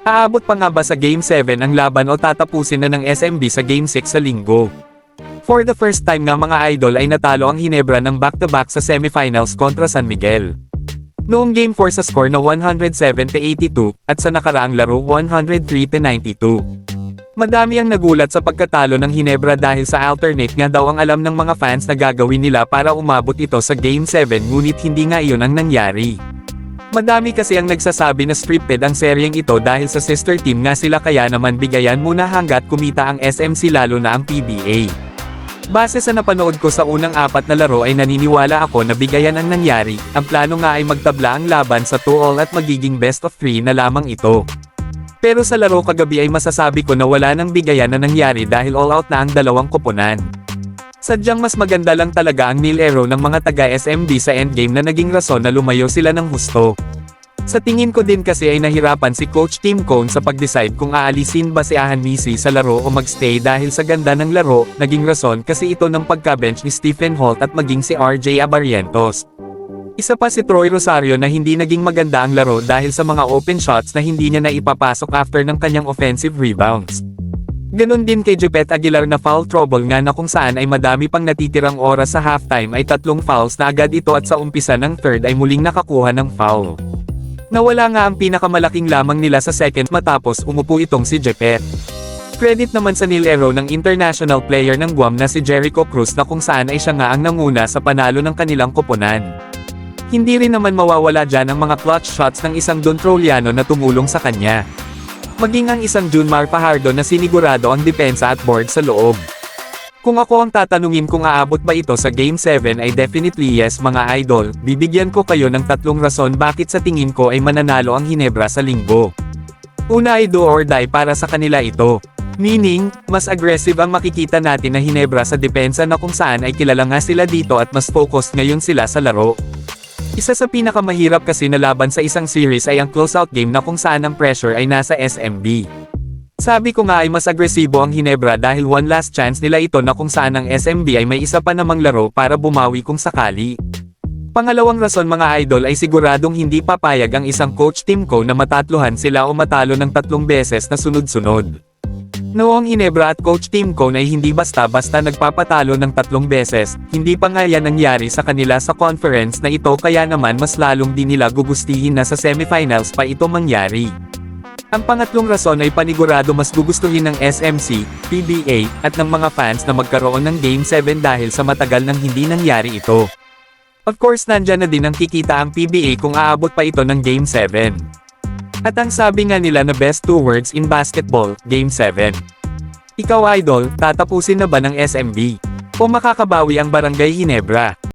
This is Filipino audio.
Aabot pa nga ba sa Game 7 ang laban o tatapusin na ng SMB sa Game 6 sa linggo? For the first time nga mga idol ay natalo ang Hinebra ng back-to-back sa semifinals kontra San Miguel. Noong Game 4 sa score na 107-82, at sa nakaraang laro 103-92. Madami ang nagulat sa pagkatalo ng Hinebra dahil sa alternate nga daw ang alam ng mga fans na gagawin nila para umabot ito sa Game 7 ngunit hindi nga iyon ang nangyari. Madami kasi ang nagsasabi na scripted ang seryeng ito dahil sa sister team nga sila kaya naman bigayan muna hanggat kumita ang SMC lalo na ang PBA. Base sa napanood ko sa unang 4 na laro ay naniniwala ako na bigayan ang nangyari, ang plano nga ay magtabla ang laban sa 2-all at magiging best of 3 na lamang ito. Pero sa laro kagabi ay masasabi ko na wala nang bigayan na nangyari dahil all out na ang dalawang koponan. Sadyang mas maganda lang talaga ang nil-ero ng mga taga-SMB sa endgame na naging rason na lumayo sila ng husto. Sa tingin ko din kasi ay nahirapan si Coach Tim Cone sa pag-decide kung aalisin ba si Ahan Misi sa laro o magstay dahil sa ganda ng laro, naging rason kasi ito ng pagka-bench ni Stephen Holt at maging si RJ Abarrientos. Isa pa si Troy Rosario na hindi naging maganda ang laro dahil sa mga open shots na hindi niya naipapasok after ng kanyang offensive rebounds. Ganon din kay Jepet Aguilar na foul trouble nga na kung saan ay madami pang natitirang oras sa halftime ay 3 fouls na agad ito at sa umpisa ng third ay muling nakakuha ng foul. Nawala nga ang pinakamalaking lamang nila sa second matapos umupo itong si Jepet. Credit naman sa nilero ng international player ng Guam na si Jericho Cruz na kung saan ay siya nga ang nanguna sa panalo ng kanilang koponan. Hindi rin naman mawawala dyan ang mga clutch shots ng isang Don Troliano na tumulong sa kanya. Maging ang isang Junmar Fajardo na sinigurado ang depensa at board sa loob. Kung ako ang tatanungin kung aabot ba ito sa Game 7 ay definitely yes mga idol, bibigyan ko kayo ng 3 rason bakit sa tingin ko ay mananalo ang Hinebra sa linggo. Una ay do or die para sa kanila ito. Meaning, mas aggressive ang makikita natin na Hinebra sa depensa na kung saan ay kilala nga sila dito at mas focused ngayon sila sa laro. Isa sa pinakamahirap kasi na laban sa isang series ay ang closeout game na kung saan ang pressure ay nasa SMB. Sabi ko nga ay mas agresibo ang Hinebra dahil one last chance nila ito na kung saan ang SMB ay may isa pa namang laro para bumawi kung sakali. Pangalawang rason mga idol ay siguradong hindi papayag ang isang Coach Tim Cone na matatluhan sila o matalo ng 3 beses na sunod-sunod. Noong Hinebra at Coach Tim Cone ay hindi basta-basta nagpapatalo ng 3 beses, hindi pa nga yan nangyari sa kanila sa conference na ito kaya naman mas lalong di nila gugustihin na sa semifinals pa ito mangyari. Ang pangatlong rason ay panigurado mas gugustuhin ng SMC, PBA, at ng mga fans na magkaroon ng Game 7 dahil sa matagal nang hindi nangyari ito. Of course nandyan na din ang kikita ang PBA kung aabot pa ito ng Game 7. At ang sabi nga nila na best 2 words in basketball, Game 7. Ikaw idol, tatapusin na ba ng SMB? O makakabawi ang Barangay Hinebra?